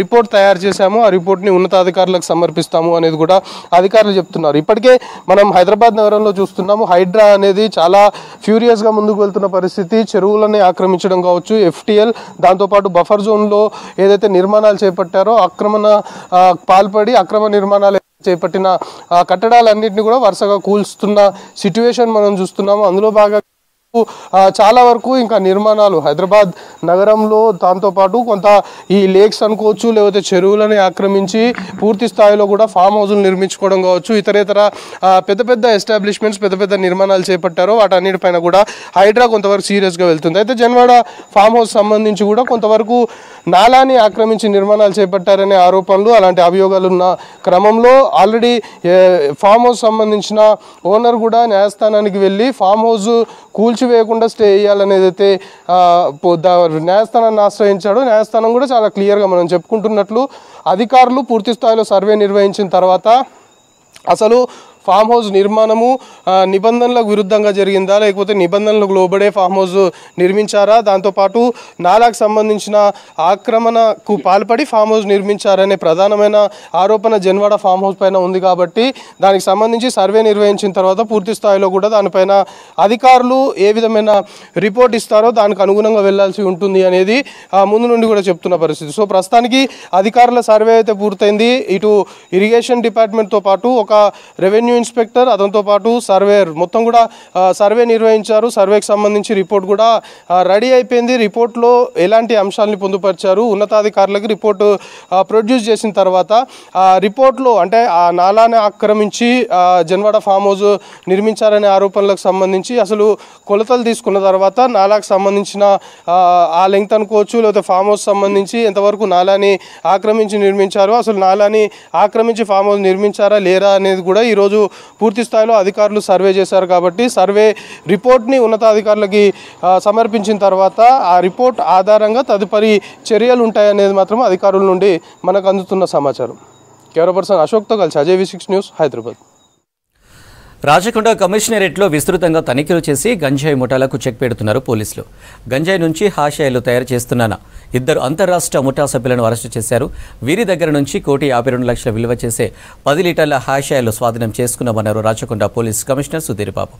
రిపోర్ట్ తయారు చేశాము. ఆ రిపోర్ట్ని ఉన్నతాధికారులకు సమర్పిస్తాము అనేది కూడా అధికారులు చెప్తున్నారు. ఇప్పటికే మనం హైదరాబాద్ నగరంలో చూస్తున్నాము, హైడ్రా అనేది చాలా ఫ్యూరియస్గా ముందుకు వెళ్తున్న పరిస్థితి. చెరువులని ఆక్రమించడం కావచ్చు, ఎఫ్టీఎల్, దాంతోపాటు బఫర్ జోన్లో ఏదైతే నిర్మాణాలు చేపట్టారో ఆక్రమణ పాల్పడి అక్రమ నిర్మాణాలు చేపట్టిన కట్టడాలన్నింటినీ కూడా వరుసగా కూల్స్తున్న సిచ్యువేషన్ మనం చూస్తున్నాము. అందులో భాగంగా చాలా వరకు ఇంకా నిర్మాణాలు హైదరాబాద్ నగరంలో దాంతోపాటు కొంత ఈ లేక్స్ అనుకోవచ్చు, లేకపోతే చెరువులని ఆక్రమించి పూర్తి స్థాయిలో కూడా ఫామ్ హౌస్లు నిర్మించుకోవడం కావచ్చు, ఇతరేతర పెద్ద పెద్ద ఎస్టాబ్లిష్మెంట్స్ పెద్ద పెద్ద నిర్మాణాలు చేపట్టారో వాటన్నిటిపైన కూడా హైడ్రా కొంతవరకు సీరియస్గా వెళ్తుంది. అయితే జన్వాడ ఫామ్ హౌస్ సంబంధించి కూడా కొంతవరకు నాలాని ఆక్రమించి నిర్మాణాలు చేపట్టారనే ఆరోపణలు అలాంటి అభియోగాలు ఉన్న క్రమంలో ఆల్రెడీ ఫామ్ హౌస్ సంబంధించిన ఓనర్ కూడా న్యాయస్థానానికి వెళ్ళి ఫామ్ హౌస్ కూల్చివేయకుండా స్టే చేయాలనేది అయితే న్యాయస్థానాన్ని ఆశ్రయించాడు. న్యాయస్థానం కూడా చాలా క్లియర్గా మనం చెప్పుకుంటున్నట్లు అధికారులు పూర్తి స్థాయిలో సర్వే నిర్వహించిన తర్వాత అసలు ఫామ్ హౌస్ నిర్మాణము నిబంధనలకు విరుద్ధంగా జరిగిందా, లేకపోతే నిబంధనలకు లోబడే ఫామ్ హౌస్ నిర్మించారా, దాంతోపాటు నాలాకు సంబంధించిన ఆక్రమణకు పాల్పడి ఫామ్ హౌస్ నిర్మించారనే ప్రధానమైన ఆరోపణ జన్వాడ ఫామ్ హౌస్ పైన ఉంది. కాబట్టి దానికి సంబంధించి సర్వే నిర్వహించిన తర్వాత పూర్తి స్థాయిలో కూడా దానిపైన అధికారులు ఏ విధమైన రిపోర్ట్ ఇస్తారో దానికి అనుగుణంగా వెళ్లాల్సి ఉంటుంది అనేది ముందు నుండి కూడా చెప్తున్న పరిస్థితి. సో ప్రస్తుతానికి అధికారుల సర్వే అయితే పూర్తయింది. ఇటు ఇరిగేషన్ డిపార్ట్మెంట్తో పాటు ఒక రెవెన్యూ ఇన్స్పెక్టర్, అతనితో పాటు సర్వేయర్ మొత్తం కూడా సర్వే నిర్వహించారు. సర్వేకి సంబంధించి రిపోర్ట్ కూడా రెడీ అయిపోయింది. రిపోర్ట్లో ఎలాంటి అంశాలని పొందుపరిచారు, ఉన్నతాధికారులకు రిపోర్టు ప్రొడ్యూస్ చేసిన తర్వాత ఆ రిపోర్ట్లో అంటే ఆ నాలాన్ని ఆక్రమించి జన్వాడ ఫామ్ హౌస్ నిర్మించారనే ఆరోపణలకు సంబంధించి అసలు కొలతలు తీసుకున్న తర్వాత నాలాకు సంబంధించిన ఆ లెంగ్త్ అనుకోవచ్చు, లేకపోతే ఫామ్ హౌస్ సంబంధించి ఎంతవరకు నాలాని ఆక్రమించి నిర్మించారు, అసలు నాలాని ఆక్రమించి ఫామ్ హౌస్ నిర్మించారా లేరా అనేది కూడా ఈరోజు పూర్తి స్థాయిలో అధికారులు సర్వే చేశారు. కాబట్టి సర్వే రిపోర్ట్ని ఉన్నతాధికారులకి సమర్పించిన తర్వాత ఆ రిపోర్ట్ ఆధారంగా తదుపరి చర్యలు ఉంటాయనేది మాత్రం అధికారుల నుండి మనకు అందుతున్న సమాచారం. కెమెరా పర్సన్ అశోక్తో కలిసి అజయ్ V6 న్యూస్, హైదరాబాద్. రాచకొండ కమిషనరేట్లో విస్తృతంగా తనిఖీలు చేసి గంజాయి ముఠాలకు చెక్ పెడుతున్నారు పోలీసులు. గంజాయి నుంచి హాషాయిలు తయారు చేస్తున్న 2 అంతర్రాష్ట్ర ముఠా సభ్యులను అరెస్టు చేశారు. వీరి దగ్గర నుంచి 1,52,00,000 విలువ చేసే 10 లీటర్ల హాషాయిలు స్వాధీనం చేసుకున్నామన్నారు రాచకొండ పోలీస్ కమిషనర్ సుధీర్ బాబు.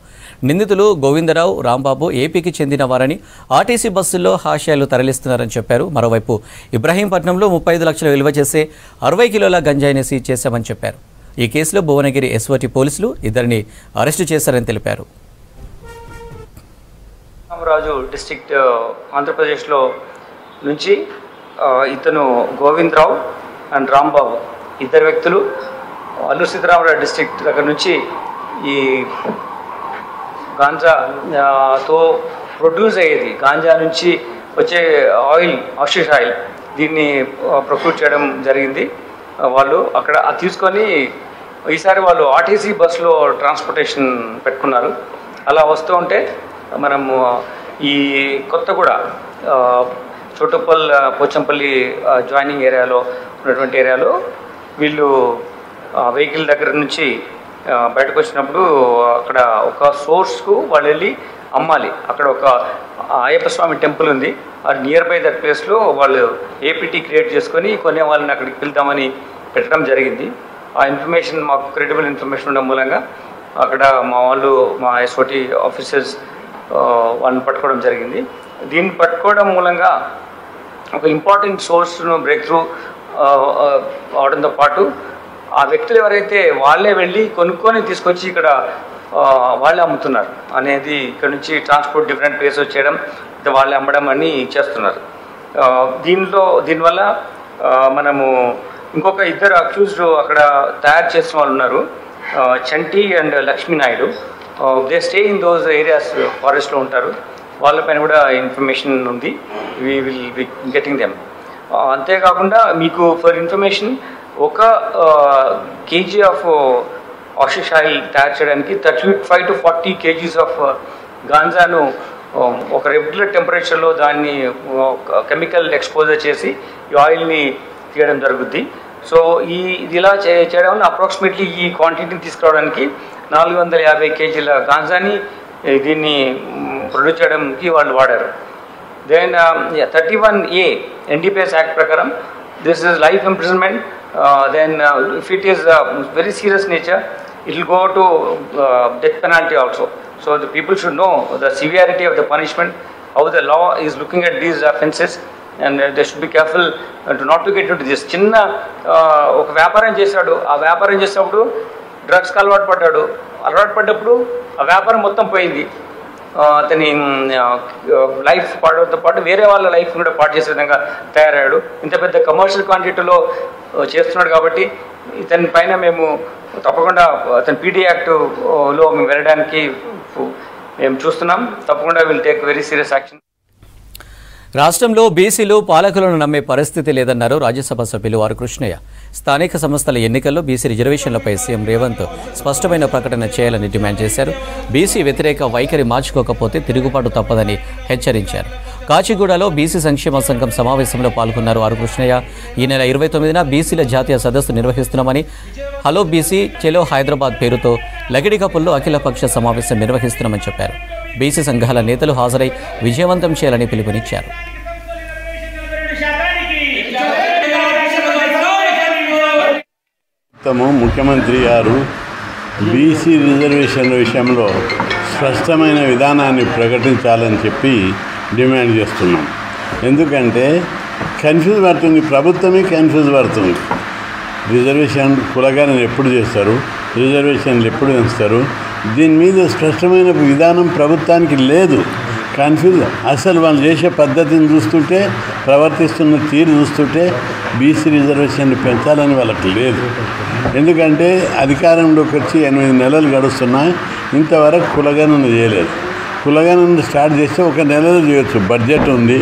నిందితులు గోవిందరావు, రాంబాబు ఏపీకి చెందిన వారని, ఆర్టీసీ బస్సుల్లో హాషాయిలు తరలిస్తున్నారని చెప్పారు. మరోవైపు ఇబ్రహీంపట్నంలో 35 లక్షల విలువ చేసే 60 కిలోల గంజాయిని సీజ్ చేశామని చెప్పారు. ఈ కేసులో భువనగిరి ఎస్ఓటీ పోలీసులు 2 అరెస్టు చేశారని తెలిపారు. రాజు డిస్ట్రిక్ట్ ఆంధ్రప్రదేశ్లో నుంచి ఇతను గోవిందరావు అండ్ రాంబాబు 2 వ్యక్తులు అల్లూరి సీతారామరాజు డిస్ట్రిక్ట్ దగ్గర నుంచి ఈ గాంజాతో ప్రొడ్యూస్ అయ్యేది, గాంజా నుంచి వచ్చే ఆయిల్, ఆషిష్ ఆయిల్, దీన్ని ప్రొక్యూర్ చేయడం జరిగింది. వాళ్ళు అక్కడ తీసుకొని ఈసారి వాళ్ళు ఆర్టీసీ బస్సులో ట్రాన్స్పోర్టేషన్ పెట్టుకున్నారు. అలా వస్తూ ఉంటే మనము ఈ కొత్తగూడ చోటుపల్ పోచంపల్లి జాయినింగ్ ఏరియాలో ఉన్నటువంటి ఏరియాలో వీళ్ళు వెహికల్ దగ్గర నుంచి బయటకు వచ్చినప్పుడు అక్కడ ఒక సోర్స్కు వాళ్ళు వెళ్ళి అమ్మాలి. అక్కడ ఒక అయ్యప్ప స్వామి టెంపుల్ ఉంది, అది నియర్ బై దట్ ప్లేస్లో వాళ్ళు ఏపీటీ క్రియేట్ చేసుకొని కొనే వాళ్ళని అక్కడికి పిలుద్దామని పెట్టడం జరిగింది. ఆ ఇన్ఫర్మేషన్ మాకు క్రెడిబుల్ ఇన్ఫర్మేషన్ ఉండడం మూలంగా అక్కడ మా వాళ్ళు, మా ఎస్ఓటీ ఆఫీసర్స్ వాళ్ళని పట్టుకోవడం జరిగింది. దీన్ని పట్టుకోవడం మూలంగా ఒక ఇంపార్టెంట్ సోర్స్ను బ్రేక్ త్రూ అవడంతో పాటు ఆ వ్యక్తులు ఎవరైతే వాళ్ళే వెళ్ళి కొనుక్కొని తీసుకొచ్చి ఇక్కడ వాళ్ళే అమ్ముతున్నారు అనేది, ఇక్కడ నుంచి ట్రాన్స్పోర్ట్ డిఫరెంట్ ప్లేసెస్ చేయడం, వాళ్ళే అమ్మడం అని చేస్తున్నారు. దీనివల్ల మనము ఇంకొక 2 అక్యూజ్డ్ అక్కడ తయారు చేసిన వాళ్ళు ఉన్నారు, Chanti and Lakshmi Naidu. They stay in those areas, ఫారెస్ట్లో ఉంటారు. వాళ్ళపైన కూడా ఇన్ఫర్మేషన్ ఉంది. We will be getting them. అంతేకాకుండా మీకు for information, 1 kg of hashish oil తయారు చేయడానికి 35 to 40 kgs ఆఫ్ గాంజాను ఒక రెగ్యులర్ టెంపరేచర్లో దాన్ని కెమికల్ ఎక్స్పోజర్ చేసి ఈ ఆయిల్ని తీయడం జరుగుద్ది. సో ఇది ఇలా చేయడం వల్ల అప్రాక్సిమేట్లీ ఈ క్వాంటిటీని తీసుకురావడానికి 450 kgల గాంజాని దీన్ని ప్రొడ్యూస్ చేయడానికి వాళ్ళు వాడారు. దెన్ 31A ఎన్డీపీఎస్ యాక్ట్ ప్రకారం this is life imprisonment. Then if it is very serious nature, it will go to death penalty also. So the people should know the severity of the punishment, how the law is looking at these offences, and they should be careful not to get into this. చిన్న ఒక వ్యాపారం చేశాడు, ఆ వ్యాపారం చేసినప్పుడు డ్రగ్స్కి అలవాటు పడ్డప్పుడు ఆ వ్యాపారం మొత్తం పోయింది. అతని లైఫ్ పాడడంతో పాటు వేరే వాళ్ళ లైఫ్ కూడా పాడు చేసే విధంగా తయారయ్యాడు. ఇంత పెద్ద కమర్షియల్ క్వాంటిటీలో చేస్తున్నాడు కాబట్టి ఇతని పైన మేము తప్పకుండా అతని పీడీ యాక్ట్లో మేము వెళ్ళడానికి మేము చూస్తున్నాం. తప్పకుండా will take very serious action. రాష్ట్రంలో బీసీలు పాలకులను నమ్మే పరిస్థితి లేదన్నారు రాజ్యసభ సభ్యులు ఆర్ కృష్ణయ్య. స్థానిక సంస్థల ఎన్నికల్లో బీసీ రిజర్వేషన్లపై సీఎం రేవంత్ స్పష్టమైన ప్రకటన చేయాలని డిమాండ్ చేశారు. బీసీ వ్యతిరేక వైఖరి మార్చుకోకపోతే తిరుగుబాటు తప్పదని హెచ్చరించారు. కాచిగూడలో బీసీ సంక్షేమ సంఘం సమావేశంలో పాల్గొన్నారు ఆర్ కృష్ణయ్య. ఈ నెల 29న బీసీల జాతీయ సదస్సు నిర్వహిస్తున్నామని, హలో బీసీ చెలో హైదరాబాద్ పేరుతో లగిడికపుల్లో అఖిలపక్ష సమావేశం నిర్వహిస్తున్నామని చెప్పారు. బీసీ సంఘాల నేతలు హాజరై విజయవంతం చేయాలని పిలుపునిచ్చారు. ముఖ్యమంత్రి గారు బీసీ రిజర్వేషన్ల విషయంలో స్పష్టమైన విధానాన్ని ప్రకటించాలని చెప్పి డిమాండ్ చేస్తున్నాం. ఎందుకంటే కన్ఫ్యూజ్ పడుతుంది, ప్రభుత్వమే కన్ఫ్యూజ్ పడుతుంది. రిజర్వేషన్ కులగానే ఎప్పుడు చేస్తారు, రిజర్వేషన్లు ఎప్పుడు పెంచుతారు, దీని మీద స్పష్టమైన విధానం ప్రభుత్వానికి లేదు. కన్ఫ్యూజ్. అసలు వాళ్ళు చేసే పద్ధతిని చూస్తుంటే, ప్రవర్తిస్తున్న తీరు చూస్తుంటే బీసీ రిజర్వేషన్లు పెంచాలని వాళ్ళకి లేదు. ఎందుకంటే అధికారంలోకి వచ్చి 8 నెలలు గడుస్తున్నాయి, ఇంతవరకు కులగణన చేయలేదు. కులగణన స్టార్ట్ చేస్తే 1 నెలలో చేయొచ్చు. బడ్జెట్ ఉంది,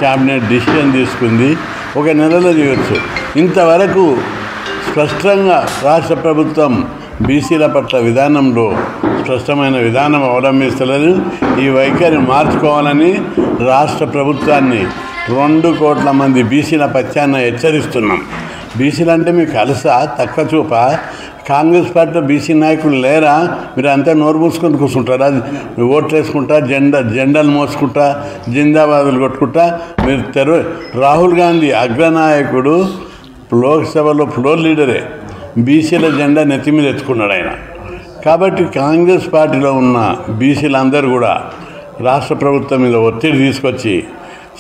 క్యాబినెట్ డిసిషన్ తీసుకుంది, 1 నెలలో చేయొచ్చు. ఇంతవరకు స్పష్టంగా రాష్ట్ర ప్రభుత్వం బీసీల పట్ల విధానంలో స్పష్టమైన విధానం అవలంబిస్తలేదు. ఈ వైఖరి మార్చుకోవాలని రాష్ట్ర ప్రభుత్వాన్ని 2 కోట్ల మంది బీసీల పక్షాన హెచ్చరిస్తున్నాం. బీసీలు అంటే మీకు కలుసా తక్కువ చూపా? కాంగ్రెస్ పార్టీలో బీసీ నాయకులు లేరా? మీరు అంతా నోరు మూసుకొని కూర్చుంటారా? ఓట్లు వేసుకుంటా, జెండాలు మోసుకుంటా, జిందాబాదులు కొట్టుకుంటా మీరు రాహుల్ గాంధీ అగ్రనాయకుడు, లోక్సభలో ఫ్లోర్ లీడరే, బీసీల జెండా నెత్తి మీద ఎత్తుకున్నాడు ఆయన. కాబట్టి కాంగ్రెస్ పార్టీలో ఉన్న బీసీలందరూ కూడా రాష్ట్ర ప్రభుత్వం మీద ఒత్తిడి తీసుకొచ్చి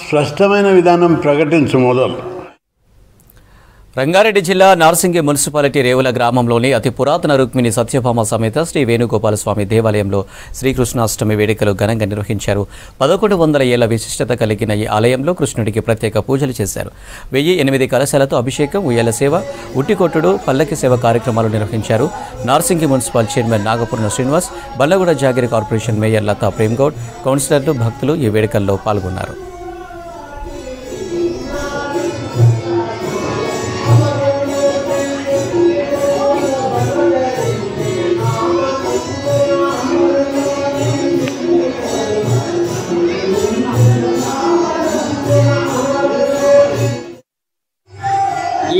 స్పష్టమైన విధానం ప్రకటించు మొదలు. రంగారెడ్డి జిల్లా నార్సింగి మున్సిపాలిటీ రేవుల గ్రామంలోని అతి పురాతన రుక్మిణి సత్యభామ సమేత శ్రీ వేణుగోపాలస్వామి దేవాలయంలో శ్రీకృష్ణాష్టమి వేడుకలు ఘనంగా నిర్వహించారు. 1100 ఏళ్ల విశిష్టత కలిగిన ఈ ఆలయంలో కృష్ణుడికి ప్రత్యేక పూజలు చేశారు. 1008 కలశాలతో అభిషేకం, ఉయ్యాల సేవ, ఉట్టికొట్టుడు, పల్లకి సేవ కార్యక్రమాలు నిర్వహించారు. Narsingi municipal chairman Nagapurna Srinivas, Ballaguda Jagiri corporation mayor Latha Prem Goud, కౌన్సిలర్లు, భక్తులు ఈ వేడుకల్లో పాల్గొన్నారు.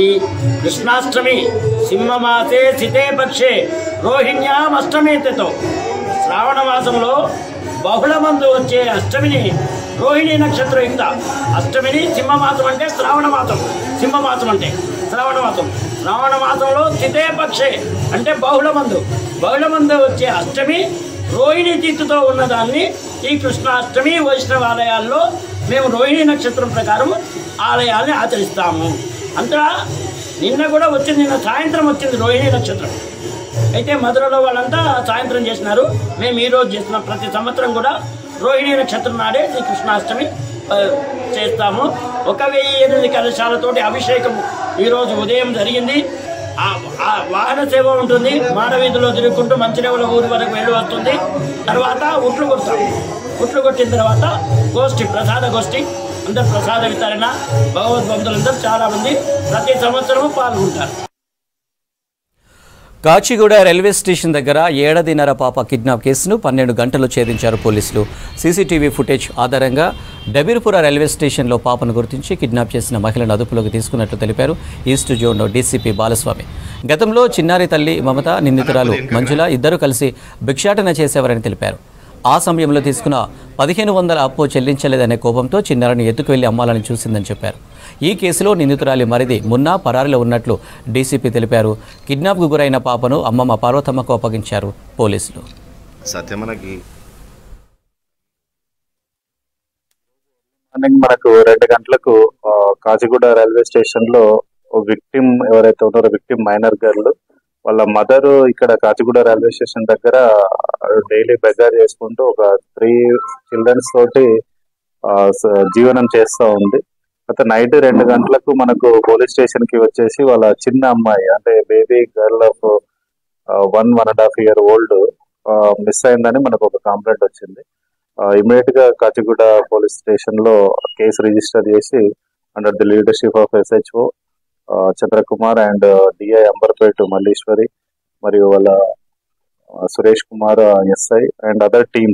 ఈ కృష్ణాష్టమి సింహమాసే సితే పక్షే రోహిణ్యాం అష్టమి తిథౌ, శ్రావణ మాసంలో బహుళమందు వచ్చే అష్టమిని రోహిణి నక్షత్రయుక్త అష్టమిని సింహమాసం అంటే శ్రావణ మాసం, సింహమాసం అంటే శ్రావణ మాసంలో సితే పక్షే అంటే బహుళమందు వచ్చే అష్టమి రోహిణి తిథితో ఉన్నదాన్ని ఈ కృష్ణాష్టమి వైష్ణవాలయాల్లో మేము రోహిణి నక్షత్రం ప్రకారం ఆలయాల్ని ఆచరిస్తాము. అంతా నిన్న కూడా వచ్చింది, నిన్న సాయంత్రం వచ్చింది రోహిణి నక్షత్రం. అయితే మధురలో వాళ్ళంతా సాయంత్రం చేసినారు, మేము ఈరోజు చేస్తున్నాం. ప్రతి సంవత్సరం కూడా రోహిణి నక్షత్రం నాడే శ్రీ కృష్ణాష్టమి చేస్తాము. 1008 కలశాలతోటి అభిషేకం ఈరోజు ఉదయం జరిగింది. ఆ వాహన సేవ ఉంటుంది, మాడవీధిలో తిరుగుకుంటూ మంచిరేవుల ఊరి వరకు వెళ్ళి వస్తుంది. తర్వాత ఉట్లు కొడతాం. ఉట్లు కొట్టిన తర్వాత ప్రసాద గోష్ఠి, అందరు ప్రసాద వితరణ, భగవద్బంధులందరూ చాలామంది ప్రతి సంవత్సరము పాల్గొంటారు. కాచిగూడ రైల్వే స్టేషన్ దగ్గర ఏడాదిన్నర పాప కిడ్నాప్ కేసును 12 గంటలు ఛేదించారు పోలీసులు. సీసీటీవీ ఫుటేజ్ ఆధారంగా డబీర్పుర రైల్వే స్టేషన్లో పాపను గుర్తించి కిడ్నాప్ చేసిన మహిళను అదుపులోకి తీసుకున్నట్లు తెలిపారు ఈస్ట్ జోన్ డీసీపీ బాలస్వామి. గతంలో చిన్నారి తల్లి మమత, నిందితురాలు మంజుల ఇద్దరు కలిసి భిక్షాటన చేసేవారని తెలిపారు. ఆ సమయంలో తీసుకున్న 1500 అప్పు చెల్లించలేదనే కోపంతో చిన్నారిని ఎత్తుకువెళ్లి అమ్మాలని చూసిందని చెప్పారు. ఈ కేసులో నిందితురాలి మరిది మున్నా పరారిలో ఉన్నట్లు డీసీపీ తెలిపారు. కిడ్నాప్కు గురైన పాపను అమ్మమ్మ పార్వతమ్మకు అప్పగించారు పోలీసులు. మనకు 2 గంటలకు కాచిగూడ రైల్వే స్టేషన్ లో విక్టిమ్ ఎవరైతే ఉన్నారో, విక్టిమ్ మైనర్ గర్ల్, వాళ్ళ మదర్ ఇక్కడ కాచిగూడ రైల్వే స్టేషన్ దగ్గర డైలీ బెజార్ చేసుకుంటూ ఒక 3 చిల్డ్రన్స్ తోటి జీవనం చేస్తూ ఉంది. అయితే నైట్ 2 గంటలకు మనకు పోలీస్ స్టేషన్ కి వచ్చేసి వాళ్ళ చిన్న అమ్మాయి అంటే baby girl of 1.5 year old miss అయిందని మనకు ఒక కంప్లైంట్ వచ్చింది. ఇమీడియట్ గా కాచిగూడ పోలీస్ స్టేషన్ లో కేసు రిజిస్టర్ చేసి under the leadership of SHO Chandrakumar and DI Amberpet Malleswari మరియు వాళ్ళ Suresh Kumar SI and other team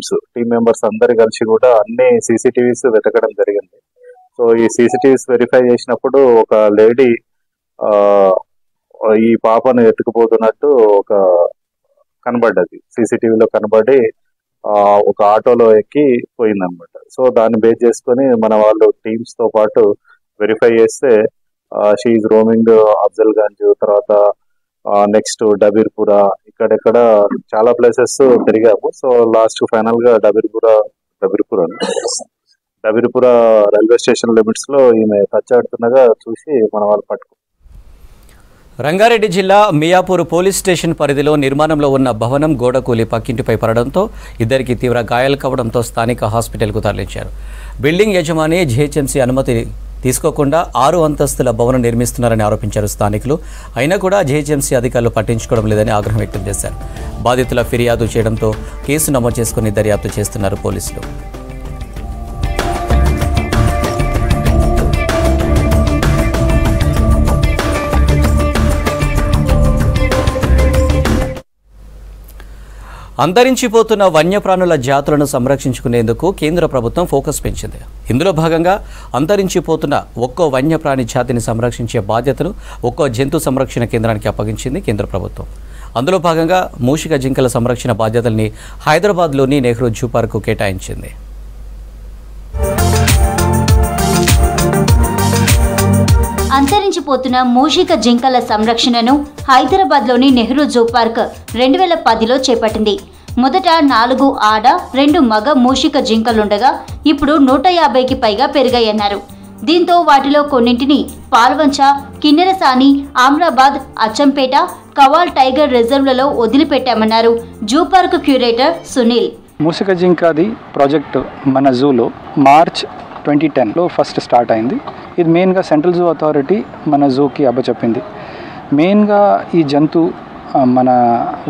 members అందరు కలిసి కూడా అన్ని CCTVs వెతకడం జరిగింది. సో ఈ CCTVs వెరిఫై చేసినప్పుడు ఒక లేడీ ఈ పాపను ఎత్తుకుపోతున్నట్టు కనబడ్డది, CCTVలో కనబడి ఒక ఆటోలో ఎక్కి పోయిందనమాట. సో దాన్ని బేస్ చేసుకొని మన వాళ్ళు టీమ్స్ తో పాటు వెరిఫై చేస్తే she is roaming Afzal Gunj, తర్వాత నెక్స్ట్ డబీర్పుర, ఇక్కడెక్కడ చాలా ప్లేసెస్ తిరిగాము. సో లాస్ట్ ఫైనల్ గా డబీర్పుర రైల్వే స్టేషన్ లిమిట్స్ లో ఈమె టచ్ ఆడుతుండగా చూసి మన వాళ్ళు పట్టుకు. రంగారెడ్డి జిల్లా మియాపూర్ పోలీస్ స్టేషన్ పరిధిలో నిర్మాణంలో ఉన్న భవనం గోడకూలి పక్కింటిపై పడడంతో ఇద్దరికి తీవ్ర గాయాలు కావడంతో స్థానిక హాస్పిటల్కు తరలించారు. బిల్డింగ్ యజమాని జీహెచ్ఎంసీ అనుమతి తీసుకోకుండా 6 అంతస్తుల భవనం నిర్మిస్తున్నారని ఆరోపించారు స్థానికులు. అయినా కూడా జీహెచ్ఎంసీ అధికారులు పట్టించుకోవడం లేదని ఆగ్రహం వ్యక్తం చేశారు. బాధితుల ఫిర్యాదు చేయడంతో కేసు నమోదు చేసుకుని దర్యాప్తు చేస్తున్నారు పోలీసులు. అంతరించిపోతున్న వన్యప్రాణుల జాతులను సంరక్షించుకునేందుకు కేంద్ర ప్రభుత్వం ఫోకస్ పెంచింది. ఇందులో భాగంగా అంతరించిపోతున్న ఒక్కో వన్యప్రాణి జాతిని సంరక్షించే బాధ్యతను ఒక్కో జంతు సంరక్షణ కేంద్రానికి అప్పగించింది కేంద్ర ప్రభుత్వం. అందులో భాగంగా మూషిక జింకల సంరక్షణ బాధ్యతల్ని హైదరాబాద్లోని నెహ్రూ జూ పార్కు కేటాయించింది. అంతరించిపోతున్న మూషిక జింకల సంరక్షణను హైదరాబాద్లోని నెహ్రూ జూ పార్క్ 2010లో చేపట్టింది. మొదట 4 ఆడ 2 మగ మూషిక జింకలుండగా ఇప్పుడు 150కి పైగా పెరిగాయన్నారు. దీంతో వాటిలో కొన్నింటిని పాల్వంచ, కిన్నెరసాని, ఆమ్రాబాద్, అచ్చంపేట, కవాల్ టైగర్ రిజర్వ్లలో వదిలిపెట్టామన్నారు జూ పార్క్ క్యూరేటర్ సునీల్. మూషిక జింకది ప్రాజెక్టు మన జూలో మార్చ్ 2010లో ఫస్ట్ స్టార్ట్ అయింది. ఇది మెయిన్గా సెంట్రల్ జూ అథారిటీ మన జూకి అప్పచెప్పింది. మెయిన్గా ఈ జంతు మన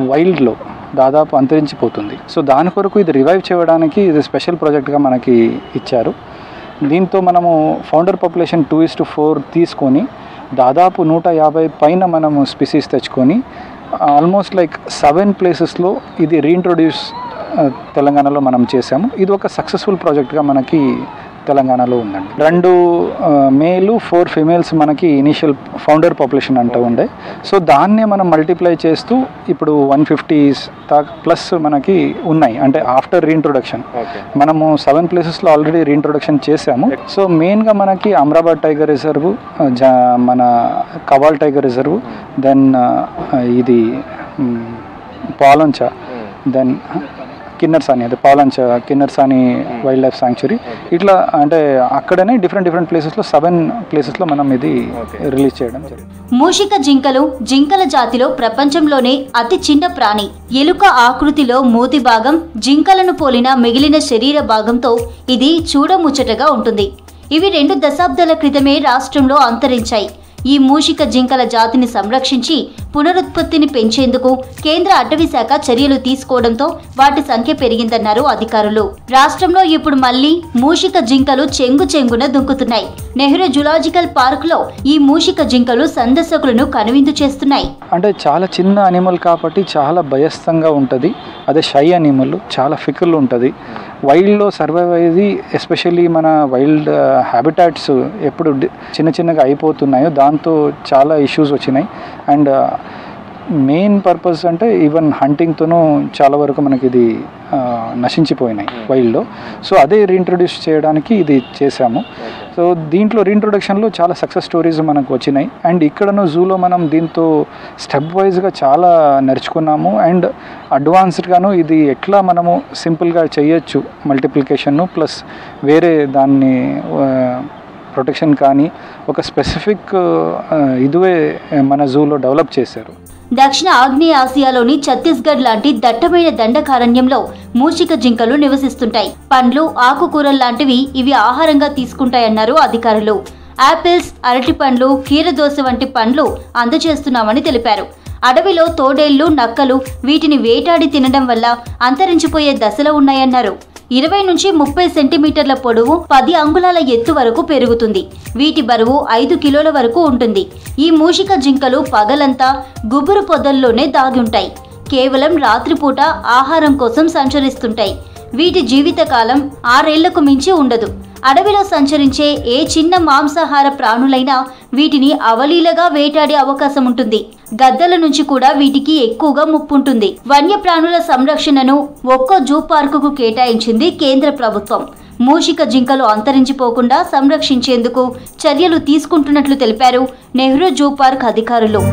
వైల్డ్లో దాదాపు అంతరించిపోతుంది. సో దాని కొరకు ఇది రివైవ్ చేయడానికి ఇది స్పెషల్ ప్రాజెక్ట్గా మనకి ఇచ్చారు. దీంతో మనము ఫౌండర్ పాపులేషన్ 2:4 తీసుకొని దాదాపు 150 పైన మనము స్పీసీస్ తెచ్చుకొని ఆల్మోస్ట్ లైక్ 7 ప్లేసెస్లో ఇది రీఇంట్రొడ్యూస్ తెలంగాణలో మనం చేసాము. ఇది ఒక సక్సెస్ఫుల్ ప్రాజెక్ట్గా మనకి తెలంగాణలో ఉందండి. 2 మేలు 4 ఫీమేల్స్ మనకి ఇనీషియల్ ఫౌండర్ పాపులేషన్ అంటూ ఉండే. సో దాన్నే మనం మల్టిప్లై చేస్తూ ఇప్పుడు 150 ప్లస్ మనకి ఉన్నాయి. అంటే ఆఫ్టర్ రీఇంట్రొడక్షన్ మనము 7 ప్లేసెస్లో ఆల్రెడీ రీఇంట్రొడక్షన్ చేసాము. సో మెయిన్గా మనకి అమ్రాబాద్ టైగర్ రిజర్వ్, మన కవాల్ టైగర్ రిజర్వ్, దెన్ ఇది పాలంచ, దెన్ కిన్నెరసాని, అదే పాలంచ కిన్నెరసాని వైల్డ్ లైఫ్ శాంక్చురీ, ఇట్లా అంటే అక్కడనే డిఫరెంట్ ప్లేసెస్లో 7 ప్లేసెస్లో మనం ఇది రిలీజ్ చేయడం జరిగింది. మూషిక జింకలు జింకల జాతిలో ప్రపంచంలోనే అతి చిన్న ప్రాణి. ఎలుక ఆకృతిలో మూతి భాగం జింకలను పోలిన మిగిలిన శరీర భాగంతో ఇది చూడముచ్చటగా ఉంటుంది. ఇవి 2 దశాబ్దాల క్రితమే రాష్ట్రంలో అంతరించాయి. ఈ మూషిక జింకల జాతిని సంరక్షించి పునరుత్పత్తిని పెంచేందుకు కేంద్ర అటవీ శాఖ చర్యలు తీసుకోవడంతో వాటి సంఖ్య పెరిగిందన్నారు అధికారులు. రాష్ట్రంలో ఇప్పుడు మళ్లీ మూషిక జింకలు చెంగున దుంకుతున్నాయి. నెహ్రూ జూలాజికల్ పార్క్ లో ఈ మూషిక జింకలు సందర్శకులను కనువిందు చేస్తున్నాయి. అంటే చాలా చిన్న అనిమల్ కాబట్టి చాలా భయస్థంగా ఉంటుంది. అదే షై అనిమల్, చాలా ఫికర్లు ఉంటుంది. వైల్డ్లో సర్వైవ్ అయ్యేది, ఎస్పెషల్లీ మన వైల్డ్ హ్యాబిటాట్స్ ఎప్పుడు చిన్నగా అయిపోతున్నాయో దాంతో చాలా ఇష్యూస్ వచ్చినాయి. అండ్ మెయిన్ పర్పస్ అంటే ఈవెన్ హంటింగ్తోనూ చాలా వరకు మనకి ఇది నశించిపోయినాయి వైల్డ్లో. సో అదే రీఇంట్రొడ్యూస్ చేయడానికి ఇది చేశాము. సో దీంట్లో రీఇంట్రొడక్షన్లో చాలా సక్సెస్ స్టోరీస్ మనకు వచ్చినాయి. అండ్ ఇక్కడను జూలో మనం దీంతో స్టెప్ వైజ్గా చాలా నేర్చుకున్నాము. అండ్ అడ్వాన్స్డ్గాను ఇది ఎట్లా మనము సింపుల్గా చేయొచ్చు మల్టిప్లికేషన్ను ప్లస్ వేరే దాన్ని ప్రొటెక్షన్ కానీ ఒక స్పెసిఫిక్ ఇదివే మన జూలో డెవలప్ చేశారు. దక్షిణ ఆగ్నేయ ఆసియాలోని ఛత్తీస్గఢ్ లాంటి దట్టమైన దండకారణ్యంలో మూషిక జింకలు నివసిస్తుంటాయి. పండ్లు, ఆకుకూరలు లాంటివి ఇవి ఆహారంగా తీసుకుంటాయన్నారు అధికారులు. యాపిల్స్, అరటి పండ్లు, కీరదోస వంటి పండ్లు అందజేస్తున్నామని తెలిపారు. అడవిలో తోడేళ్లు, నక్కలు వీటిని వేటాడి తినడం వల్ల అంతరించిపోయే దశలో ఉన్నాయన్నారు. 20 నుంచి 30 సెంటీమీటర్ల పొడవు, 10 అంగుళాల ఎత్తు వరకు పెరుగుతుంది. వీటి బరువు 5 కిలోల వరకు ఉంటుంది. ఈ మూషిక జింకలు పగలంతా గుబురు పొదల్లోనే దాగి ఉంటాయి. కేవలం రాత్రిపూట ఆహారం కోసం సంచరిస్తుంటాయి. వీటి జీవితకాలం 6 ఏళ్లకు మించి ఉండదు. అడవిలో సంచరించే ఏ చిన్న మాంసాహార ప్రాణులైనా వీటిని అవలీలగా వేటాడే అవకాశం ఉంటుంది. గద్దల నుంచి కూడా వీటికి ఎక్కువగా ముప్పుంటుంది. వన్యప్రాణుల సంరక్షణను ఒక్కో జూ పార్కుకు కేటాయించింది కేంద్ర ప్రభుత్వం. మూషిక జింకలు అంతరించిపోకుండా సంరక్షించేందుకు చర్యలు తీసుకుంటున్నట్లు తెలిపారు నెహ్రూ జూ పార్క్ అధికారులు.